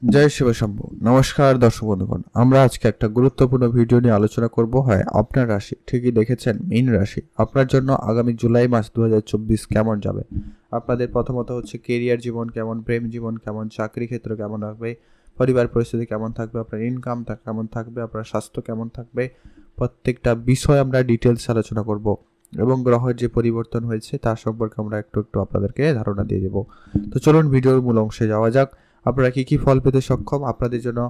জয় শিব শম্ভু। নমস্কার দর্শক বন্ধুগণ, আমরা আজকে একটা গুরুত্বপূর্ণ ভিডিও নিয়ে আলোচনা করব। হয় আপনার রাশি, ঠিকই দেখেছেন, মীন রাশি। আপনার জন্য আগামী জুলাই মাস 2024 কেমন যাবে? আপনাদের প্রথমত হচ্ছে কেরিয়ার জীবন কেমন, প্রেম জীবন কেমন, চাকরি ক্ষেত্র কেমন থাকবে, পরিবার পরিস্থিতি কেমন থাকবে, আপনার ইনকাম কেমন থাকবে, আপনার স্বাস্থ্য কেমন থাকবে, প্রত্যেকটা বিষয় আমরা ডিটেলস আলোচনা করব এবং গ্রহের যে পরিবর্তন হয়েছে তার সম্পর্কে আমরা একটু একটু আপনাদেরকে ধারণা দিয়ে দেব। তো চলুন ভিডিওর মূল অংশে যাওয়া যাক। আপনারা কী কী ফল পেতে সক্ষম? আপনাদের জন্য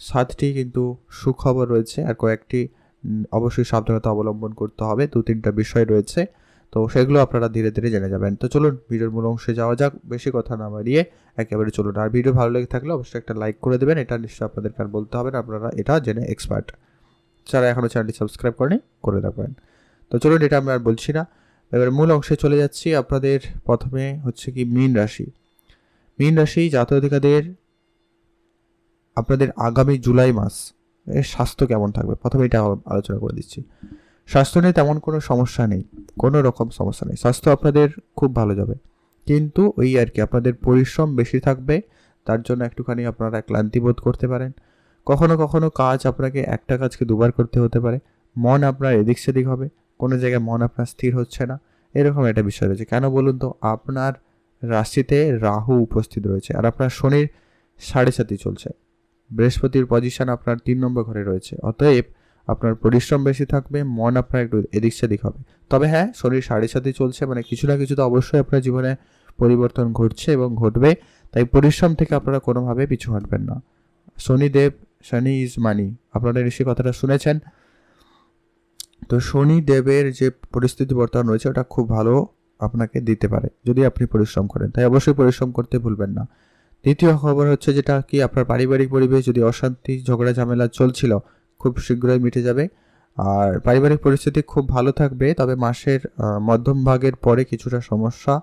7টি কিন্তু সুখবর রয়েছে, আর কয়েকটি অবশ্যই সাবধানতা অবলম্বন করতে হবে। 2-3টা বিষয় রয়েছে, তো সেগুলো আপনারা ধীরে ধীরে জেনে যাবেন। তো চলুন ভিডিওর মূল অংশে যাওয়া যাক। বেশি কথা না বাড়িয়ে একেবারে চলুন। আর ভিডিও ভালো লেগে থাকলে অবশ্যই একটা লাইক করে দেবেন, এটা নিশ্চয়ই আপনাদেরকে আর বলতে হবে না, আপনারা এটা জেনে এক্সপার্ট। যারা এখনও চ্যানেলটি সাবস্ক্রাইব করেনি করে রাখবেন। তো চলুন, এটা আমি আর বলছি না, এবার মূল অংশে চলে যাচ্ছি। আপনাদের প্রথমে হচ্ছে কি মীন রাশি। মীন রাশি জাতক-জাতিকাদের আপনাদের আগামী জুলাই মাস এর স্বাস্থ্য কেমন থাকবে, প্রথমে এটা আলোচনা করে দিচ্ছি। স্বাস্থ্য নিয়ে তেমন কোনো সমস্যা নেই, কোনো রকম সমস্যা নেই, স্বাস্থ্য আপনাদের খুব ভালো যাবে। কিন্তু ওই আর কি, আপনাদের পরিশ্রম বেশি থাকবে, তার জন্য একটুখানি আপনারা ক্লান্তি বোধ করতে পারেন। কখনো কখনো কাজ আপনাকে একটা কাজকে দুবার করতে হতে পারে। মন আপনার এদিক সেদিক হবে, কোনো জায়গায় মন আপনার স্থির হচ্ছে না, এরকম একটা বিষয় রয়েছে। কেন বলুন তো? আপনার রাশিতে রাহু উপস্থিত রয়েছে, আর আপনার শনির 7.5 চলছে। বৃহস্পতির পজিশন আপনার 3 নম্বর ঘরে রয়েছে। অতএব আপনার পরিশ্রম বেশি থাকবে, মন আপনার একটু এদিক সেদিক হবে। তবে হ্যাঁ, শরীর 7.5 চলছে, মানে কিছু না কিছু তো অবশ্যই আপনার জীবনে পরিবর্তন ঘটছে এবং ঘটবে। তাই পরিশ্রম থেকে আপনারা কোনোভাবে পিছু হাঁটবেন না। শনিদেব, শনি ইজ মানি, আপনারা নিশ্চয়ই কথাটা শুনেছেন। তো শনিদেবের যে পরিস্থিতি বর্তমান রয়েছে ওটা খুব ভালো আপনাকে দিতে পারে যদি আপনি পরিশ্রম করেন, তাই অবশ্যই পরিশ্রম করতে ভুলবেন না। দ্বিতীয় খবর হচ্ছে যেটা কি, আপনার পারিবারিক পরিবেশ যদি অশান্তি ঝগড়া ঝামেলা চলছিল, খুব শীঘ্রই মিটে যাবে। আর পারিবারিক পরিস্থিতি খুব ভালো থাকবে, তবে মাসের মধ্যম ভাগের পরে কিছুটা সমস্যা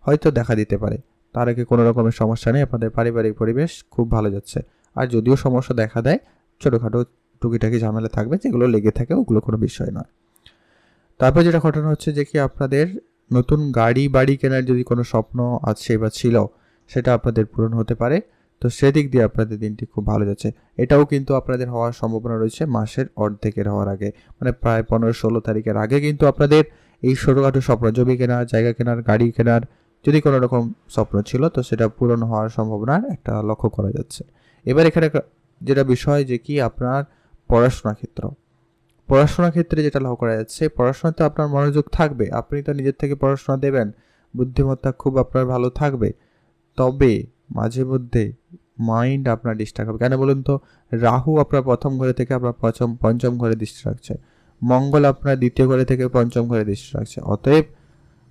হয়তো দেখা দিতে পারে। তার আগে কোনো রকমের সমস্যা নেই, আপনাদের পারিবারিক পরিবেশ খুব ভালো যাচ্ছে। আর যদিও সমস্যা দেখা দেয়, ছোটোখাটো টুকিটাকি ঝামেলা থাকবে, যেগুলো লেগে থাকে ওগুলো কোনো বিষয় নয়। তারপর যেটা ঘটনা হচ্ছে যে কি, আপনাদের নতুন গাড়ি বাড়ি কেনার যদি কোনো স্বপ্ন আছে বা ছিল, সেটা আপনাদের পূরণ হতে পারে। তো সেদিক দিয়ে আপনাদের দিনটি খুব ভালো যাচ্ছে। এটাও কিন্তু আপনাদের হওয়ার সম্ভাবনা রয়েছে মাসের অর্ধেকের হওয়ার আগে, মানে প্রায় 15-16 তারিখের আগে কিন্তু আপনাদের এই ছোটোখাটো স্বপ্ন, জমি কেনার, জায়গা কেনার, গাড়ি কেনার যদি কোনো রকম স্বপ্ন ছিল, তো সেটা পূরণ হওয়ার সম্ভাবনার একটা লক্ষ্য করা যাচ্ছে। এবার এখানে যেটা বিষয় যে কি, আপনার পড়াশোনা ক্ষেত্র, পড়াশোনার ক্ষেত্রে যেটা লক্ষ্য করা যাচ্ছে, পড়াশোনাতে আপনার মনোযোগ থাকবে, আপনি তো নিজের থেকে পড়াশোনা দেবেন, বুদ্ধিমত্তা খুব আপনার ভালো থাকবে। তবে মাঝে মধ্যে মাইন্ড আপনার ডিস্টার্ব হবে। কেন বলুন তো? রাহু আপনার প্রথম ঘরে থেকে আপনার পঞ্চম ঘরে দৃষ্টি রাখছে, মঙ্গল আপনার দ্বিতীয় ঘরে থেকে পঞ্চম ঘরে দৃষ্টি রাখছে। অতএব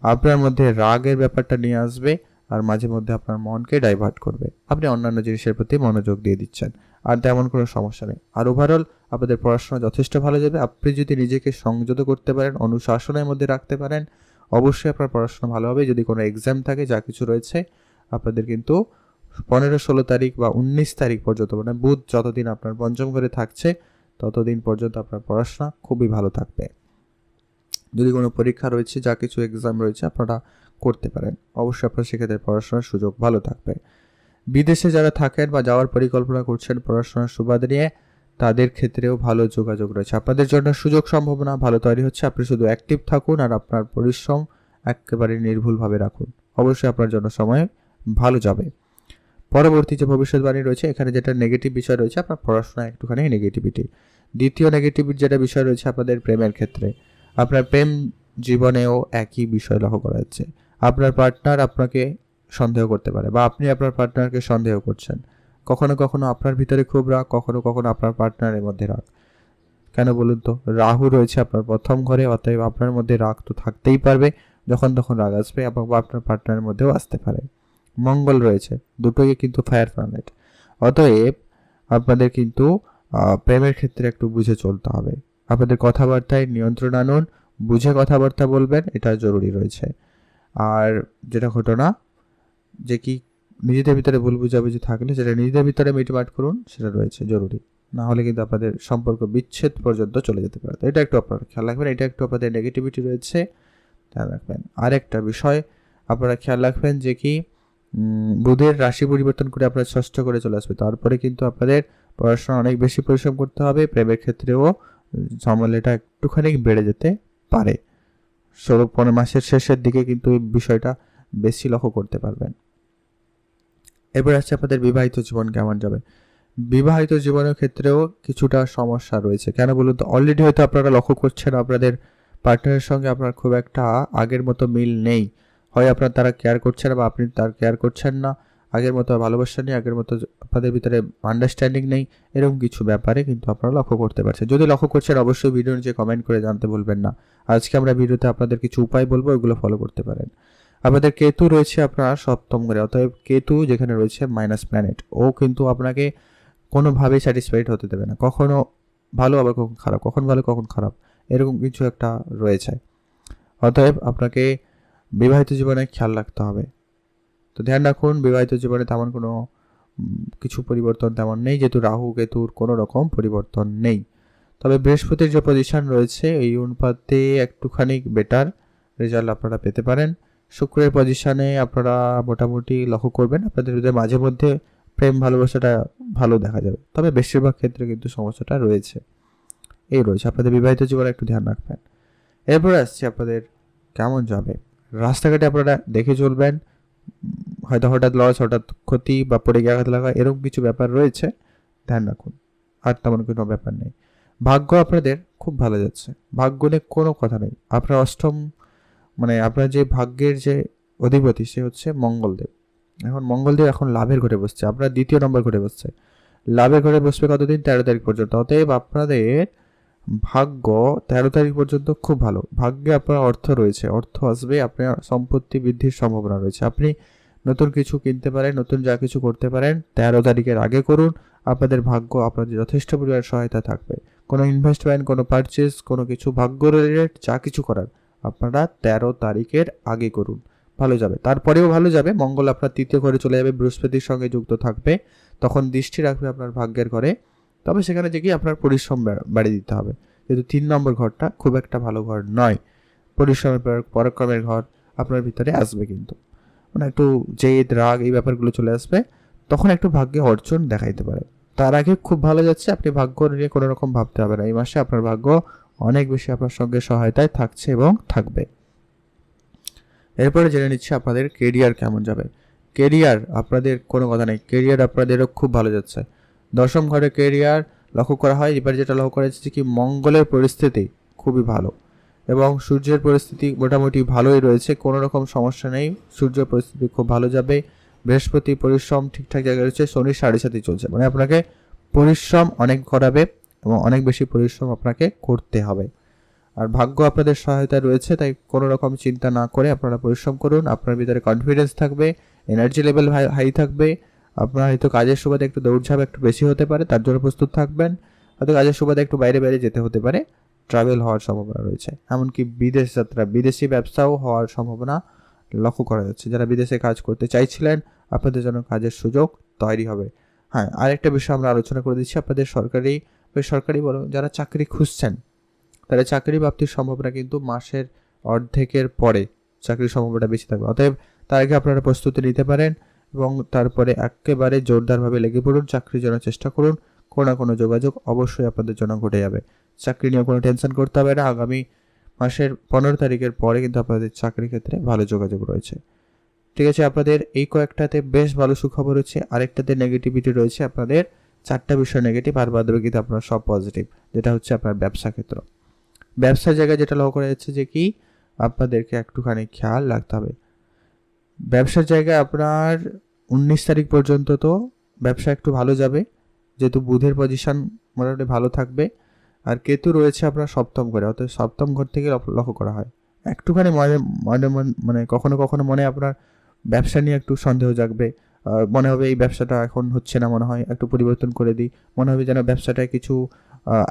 আপনার মধ্যে রাগের ব্যাপারটা নিয়ে আসবে, আর মাঝে মধ্যে আপনার মনকে ডাইভার্ট করবে, আপনি অন্যান্য জিনিসের প্রতি মনোযোগ দিয়ে দিচ্ছেন। আর তেমন কোনো সমস্যা নেই। আর ওভারঅল আপনাদের পড়াশোনা যথেষ্ট ভালো যাবে। আপনি যদি নিজেকে সংযত করতে পারেন, অনুশাসনের মধ্যে রাখতে পারেন, অবশ্যই আপনার পড়াশোনা ভালো হবে। যদি কোনো এক্সাম থাকে, যা কিছু রয়েছে, আপনাদের কিন্তু 15-16 তারিখ বা 19 তারিখ পর্যন্ত, মানে বুধ যতদিন আপনার পঞ্চম ঘরে থাকছে ততদিন পর্যন্ত আপনার পড়াশোনা খুবই ভালো থাকবে। যদি কোনো পরীক্ষা রয়েছে, যা কিছু এক্সাম রয়েছে, আপনারা করতে পারেন। অবশ্যই আপনার সেক্ষেত্রে পড়াশোনার সুযোগ ভালো থাকবে। বিদেশে যারা থাকেন বা যাওয়ার পরিকল্পনা করছেন পড়াশোনার সুবাদ নিয়ে, তাদের ক্ষেত্রেও ভালো যোগাযোগ রয়েছে। আপনাদের জন্য সুযোগ সম্ভাবনা ভালো তৈরি হচ্ছে। আপনি শুধু অ্যাক্টিভ থাকুন আর আপনার পরিশ্রম একেবারে নির্ভুলভাবে রাখুন, অবশ্যই আপনার জন্য সময় ভালো যাবে। পরবর্তী যে ভবিষ্যৎবাণী রয়েছে, এখানে যেটা নেগেটিভ বিষয় রয়েছে, আপনার পড়াশোনায় একটুখানি নেগেটিভিটি। দ্বিতীয় নেগেটিভ যেটা বিষয় রয়েছে আপনাদের প্রেমের ক্ষেত্রে, আপনার প্রেম জীবনেও একই বিষয় লক্ষ্য করা যাচ্ছে। আপনার পার্টনার আপনাকে সন্দেহ করতে পারে, বা আপনি আপনার পার্টনারকে সন্দেহ করছেন। কখনো কখনো আপনার ভিতরে খুব রাগ, কখনো কখনো আপনার পার্টনারের মধ্যে রাগ। কেন বলুন তো? রাহু রয়েছে আপনার প্রথম ঘরে, অতএব আপনার মধ্যে রাগ তো থাকতেই পারবে, যখন তখন রাগ আসবে, এবং আপনার পার্টনারের মধ্যেও আসতে পারে। মঙ্গল রয়েছে, দুটোই কিন্তু ফায়ার প্ল্যানেট। অতএব আপনাদের কিন্তু প্রেমের ক্ষেত্রে একটু বুঝে চলতে হবে। আপনাদের কথাবার্তায় নিয়ন্ত্রণ আনুন, বুঝে কথাবার্তা বলবেন, এটা জরুরি রয়েছে। আর যেটা ঘটনা যে কি, নিজেদের ভিতরে ভুল বুঝাবুঝি থাকলে সেটা নিজেদের ভিতরে মিটমাট করুন, সেটা রয়েছে জরুরি। না হলে কিন্তু আপনাদের সম্পর্ক বিচ্ছেদ পর্যন্ত চলে যেতে পারে। তো এটা একটু আপনারা খেয়াল রাখবেন, এটা একটু আপনাদের নেগেটিভিটি রয়েছে, খেয়াল রাখবেন। আরেকটা বিষয় আপনারা খেয়াল রাখবেন যে কি, বুধের রাশি পরিবর্তন করে আপনার ষষ্ঠ করে চলে আসবে। তারপরে কিন্তু আপনাদের পড়াশোনা অনেক বেশি পরিশ্রম করতে হবে। প্রেমের ক্ষেত্রেও ঝামেলাটা একটুখানি বেড়ে যেতে পারে। 16-15 মাসের শেষের দিকে কিন্তু এই বিষয়টা বেশি লক্ষ্য করতে পারবেন। এবার আসছে আপনাদের বিবাহিত জীবন কেমন যাবে। বিবাহিত জীবনের ক্ষেত্রেও কিছুটা সমস্যা রয়েছে। কেন বলুন তো, অলরেডি হয়তো আপনারা লক্ষ্য করছেন আপনাদের পার্টনারের সঙ্গে আপনার খুব একটা আগের মতো মিল নেই। হয় আপনার তারা কেয়ার করছে না বা আপনি তার কেয়ার করছেন না, আগের মতো ভালোবাসা নেই, আগের মতো আপনাদের ভিতরে আন্ডারস্ট্যান্ডিং নেই, এরকম কিছু ব্যাপারে কিন্তু আপনারা লক্ষ্য করতে পারছেন। যদি লক্ষ্য করছেন অবশ্যই ভিডিও নিচে কমেন্ট করে জানতে ভুলবেন না। আজকে আমরা ভিডিওতে আপনাদের কিছু উপায় বলবো, ওইগুলো ফলো করতে পারেন। আপনাদের কেতু রয়েছে আপনার সপ্তম ঘরে, অতএব কেতু যেখানে রয়েছে মাইনাস প্ল্যানেট, ও কিন্তু আপনাকে কোনোভাবেই স্যাটিসফাইড হতে দেবে না। কখনো ভালো আবার কখন খারাপ, কখন ভালো কখন খারাপ, এরকম কিছু একটা রয়েছে। অতএব আপনাকে বিবাহিত জীবনে খেয়াল রাখতে হবে। তো ধ্যান রাখুন, বিবাহিত জীবনে তেমন কোনো কিছু পরিবর্তন তেমন নেই, যেহেতু রাহু কেতুর কোনো রকম পরিবর্তন নেই। তবে বৃহস্পতির যে পজিশন রয়েছে এই অনুপাতে একটুখানি বেটার রেজাল্ট আপনারা পেতে পারেন। শুক্রের পজিশনে আপনারা মোটামুটি লক্ষ্য করবেন আপনাদের মাঝে মধ্যে প্রেম ভালোবাসাটা ভালো দেখা যাবে, তবে বেশিরভাগ ক্ষেত্রে কিন্তু সমস্যাটা রয়েছে। এই রয়েছে আপনাদের বিবাহিত জীবনে একটু ধ্যান রাখবেন। এরপর আসছে আপনাদের কেমন যাবে। রাস্তাঘাটে আপনারা দেখে চলবেন, হয়তো হঠাৎ লস, হঠাৎ ক্ষতি বা পড়ে গিয়ে আঘাত লাগা, এরকম কিছু ব্যাপার রয়েছে, ধ্যান রাখুন। আর তেমন কোনো ব্যাপার নেই। ভাগ্য আপনাদের খুব ভালো যাচ্ছে, ভাগ্য নিয়ে কোনো কথা নেই। আপনার অষ্টম আপনার যে ভাগ্যের যে অধিপতি সে হচ্ছে মঙ্গলদেব। এখন মঙ্গলদেব এখন লাভের ঘরে বসছে, আপনার দ্বিতীয় নম্বর ঘরে বসছে। লাভের ঘরে বসবে কতদিন? 13 তারিখ পর্যন্ত। অতএব আপনাদের ভাগ্য 13 তারিখ পর্যন্ত খুব ভালো। ভাগ্যে আপনার অর্থ রয়েছে, অর্থ আসবে, আপনার সম্পত্তি বৃদ্ধির সম্ভাবনা রয়েছে। আপনি নতুন কিছু কিনতে পারেন, নতুন যা কিছু করতে পারেন 13 তারিখের আগে করুন। আপনাদের ভাগ্য আপনাদের যথেষ্ট পরিমাণ সহায়তা থাকবে। কোনো ইনভেস্টমেন্ট, কোনো পারচেস, কোনো কিছু ভাগ্য রিলেটেড যা কিছু করার আপনারা 13 তারিখের আগে করুন, ভালো যাবে। তারপরেও ভালো যাবে, মঙ্গল আপনার তৃতীয় ঘরে চলে যাবে, বৃহস্পতির সঙ্গে যুক্ত থাকবে, তখন দৃষ্টি রাখবে আপনার ভাগ্যের ঘরে। তবে সেখানে যে কি আপনার পরিশ্রম বাড়িয়ে দিতে হবে, যেহেতু 3 নম্বর ঘরটা খুব একটা ভালো ঘর নয়। পরিশ্রমের পরাক্রমের ঘর আপনার ভিতরে আসবে, কিন্তু একটু জেদ রাগ এই ব্যাপারগুলো চলে আসবে, তখন একটু ভাগ্যে অর্জন দেখাইতে পারে। তার আগে খুব ভালো যাচ্ছে, আপনি ভাগ্য নিয়ে কোনো রকম ভাবতে হবে না। এই মাসে আপনার ভাগ্য অনেক বেশি আপনার সঙ্গে সহায়তায় থাকছে এবং থাকবে। এরপরে জেনে নিচ্ছি আপনাদের কেরিয়ার কেমন যাবে। কেরিয়ার আপনাদের কোনো কথা নেই, কেরিয়ার আপনাদেরও খুব ভালো যাচ্ছে। দশম ঘরে কেরিয়ার লক্ষ্য করা হয়, এবার যেটা লক্ষ্য করা যাচ্ছে কি মঙ্গলের পরিস্থিতি খুবই ভালো এবং সূর্যের পরিস্থিতি মোটামুটি ভালোই রয়েছে, কোনো রকম সমস্যা নেই। সূর্যের পরিস্থিতি খুব ভালো যাবে। বৃহস্পতি পরিশ্রম ঠিকঠাক জায়গায় রয়েছে। শনি 7.5 চলছে, আপনাকে পরিশ্রম অনেক করাবে এবং অনেক বেশি পরিশ্রম আপনাকে করতে হবে। আর ভাগ্য আপনাদের সহায়তায় রয়েছে, তাই কোনো রকম চিন্তা না করে আপনারা পরিশ্রম করুন। আপনার ভিতরে কনফিডেন্স থাকবে, এনার্জি লেভেল হাই থাকবে। আপনার হয়তো কাজের সুবাদে একটু দৌড়ঝাঁপ একটু বেশি হতে পারে, তার জন্য প্রস্তুত থাকবেন। হয়তো কাজের সুবাদে একটু বাইরে যেতে হতে পারে, ট্রাভেল হওয়ার সম্ভাবনা রয়েছে। এমনকি বিদেশ যাত্রা, বিদেশি ব্যবসাও হওয়ার সম্ভাবনা লক্ষ্য করা যাচ্ছে। যারা বিদেশে কাজ করতে চাইছিলেন আপনাদের জন্য কাজের সুযোগ তৈরি হবে। হ্যাঁ, আরেকটা বিষয় আমরা আলোচনা করে দিচ্ছি, আপনাদের সরকারি বলো যারা চাকরি খুঁজছেন তাহলে চাকরি প্রাপ্তির সম্ভাবনা কিন্তু মাসের অর্ধেকের পরে চাকরির সম্ভাবনাটা বেশি থাকবে। অতএব তার আগে আপনারা প্রস্তুতি নিতে পারেন এবং তারপরে একেবারে জোরদারভাবে লেগে পড়ুন, চাকরির জন্য চেষ্টা করুন। কোনো না কোনো যোগাযোগ অবশ্যই আপনাদের জন্য ঘটে যাবে। চাকরি নিয়ে কোনো টেনশন করতে হবে না। আগামী মাসের 15 তারিখের পরে কিন্তু আপনাদের চাকরির ক্ষেত্রে ভালো যোগাযোগ রয়েছে। ঠিক আছে, আপনাদের এই কয়েকটাতে বেশ ভালো সুখবর হচ্ছে। আরেকটাতে নেগেটিভিটি রয়েছে, আপনাদের 4টা বিষয় নেগেটিভ, আর বাদ বাকি কিন্তু আপনার সব পজিটিভ। যেটা হচ্ছে আপনার ব্যবসা ক্ষেত্র। ব্যবসার জায়গায় যেটা লক্ষ্য করা যাচ্ছে যে কি আপনাদেরকে একটুখানি খেয়াল রাখতে হবে। ব্যবসার জায়গায় আপনার 19 তারিখ পর্যন্ত তো ব্যবসা একটু ভালো যাবে, যেহেতু বুধের পজিশন মোটামুটি ভালো থাকবে। আর কেতু রয়েছে আপনার সপ্তম ঘরে, অর্থাৎ সপ্তম ঘর থেকে লক্ষ্য করা হয় একটুখানি কখনো কখনো মনে আপনার ব্যবসা নিয়ে একটু সন্দেহ জাগবে। মনে হবে এই ব্যবসাটা এখন হচ্ছে না, মনে হয় একটু পরিবর্তন করে দিই, মনে হবে যেন ব্যবসাটায় কিছু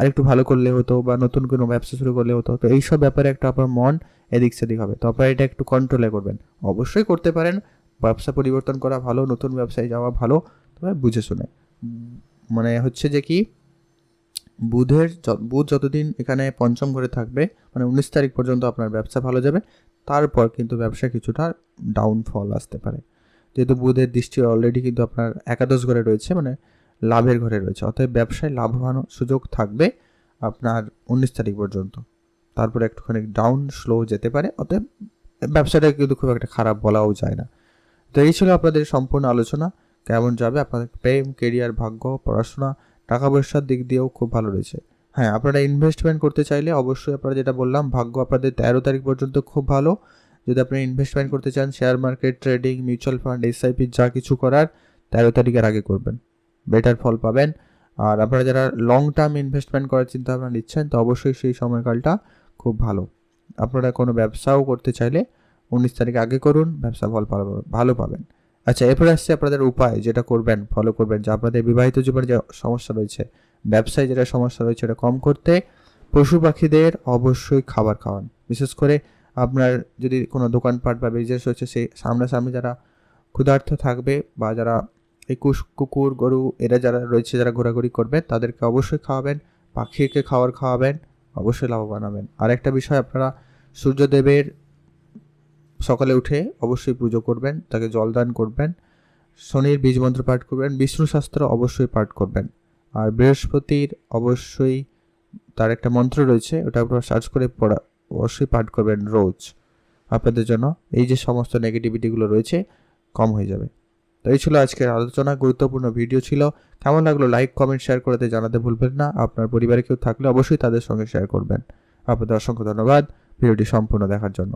আরেকটু ভালো করলে হতো বা নতুন কোনো ব্যবসা শুরু করলে হতো। তো এইসব ব্যাপারে একটা আপনার মন এদিক সেদিক হবে, তো আপনারা এটা একটু কন্ট্রোলে করবেন। অবশ্যই করতে পারেন, ব্যবসা পরিবর্তন করা ভালো, নতুন ব্যবসায় যাওয়া ভালো, তবে বুঝে শুনে। হচ্ছে যে কি বুধ যতদিন এখানে পঞ্চম ঘরে থাকবে 19 তারিখ পর্যন্ত আপনার ব্যবসা ভালো যাবে। তারপর কিন্তু ব্যবসা কিছুটা ডাউনফল আসতে পারে। যেহেতু বুধের দৃষ্টি অলরেডি কিন্তু আপনার একাদশ ঘরে রয়েছে, মানে লাভের ঘরে রয়েছে, অতএব ব্যবসায় লাভবান সুযোগ থাকবে আপনার 19 তারিখ পর্যন্ত। তারপরে একটুখানি ডাউন স্লো যেতে পারে, অতএব ব্যবসাটা কিন্তু খুব একটা খারাপ বলাও যায় না। তো এই ছিল আপনাদের সম্পূর্ণ আলোচনা। কেমন যাবে আপনাদের প্রেম, কেরিয়ার, ভাগ্য, পড়াশোনা, টাকা পয়সার দিক দিয়েও খুব ভালো রয়েছে। হ্যাঁ, আপনারা ইনভেস্টমেন্ট করতে চাইলে অবশ্যই আপনারা যেটা বললাম, ভাগ্য আপনাদের 13 তারিখ পর্যন্ত খুব ভালো। যদি আপনি ইনভেস্টমেন্ট করতে চান, share market, trading, mutual fund, SIP যা কিছু করার 13 তারিখের আগে করবেন, বেটার ফল পাবেন। আর আপনারা যারা লং টার্ম ইনভেস্টমেন্ট করার চিন্তা ভাবনা নিচ্ছেন, তো অবশ্যই সেই সময়কালটা খুব ভালো। আপনারা কোনো ব্যবসাও করতে চাইলে 19 তারিখ আগে করুন, ব্যবসা ফল ভালো পাবেন। আচ্ছা, এরপরে আসছে আপনাদের উপায়, যেটা করবেন, ফলো করবেন, যে আপনাদের বিবাহিত জীবনে যে সমস্যা রয়েছে, ব্যবসায় যেটা সমস্যা রয়েছে, এটা কম করতে পশু পাখিদের অবশ্যই খাবার খাওয়ান। বিশেষ করে আপনার যদি কোনো দোকানপাট বা বিজনেস রয়েছে, সেই সামনাসামনি যারা ক্ষুধার্ত থাকবে বা যারা এই কুকুর, গরু এরা যারা রয়েছে, যারা ঘোরাঘুরি করবে, তাদেরকে অবশ্যই খাওয়াবেন, পাখিকে খাওয়াবেন, অবশ্যই লাভবান হবেন। আরেকটা বিষয়, আপনারা সূর্যদেবের সকালে উঠে অবশ্যই পুজো করবেন, তাকে জলদান করবেন, শনির বীজ মন্ত্র পাঠ করবেন, বিষ্ণু শাস্ত্র অবশ্যই পাঠ করবেন। আর বৃহস্পতির অবশ্যই তার একটা মন্ত্র রয়েছে, ওটা আপনারা সার্চ করে পড়া অবশ্যই পাঠ করবেন রোজ। আপনাদের জন্য এই যে সমস্ত নেগেটিভিটিগুলো রয়েছে কম হয়ে যাবে। তো এই ছিল আজকের আলোচনা, গুরুত্বপূর্ণ ভিডিও ছিল। কেমন লাগলো লাইক, কমেন্ট, শেয়ার করতে জানাতে ভুলবেন না। আপনার পরিবারে কেউ থাকলে অবশ্যই তাদের সঙ্গে শেয়ার করবেন। আপনাদের অসংখ্য ধন্যবাদ ভিডিওটি সম্পূর্ণ দেখার জন্য।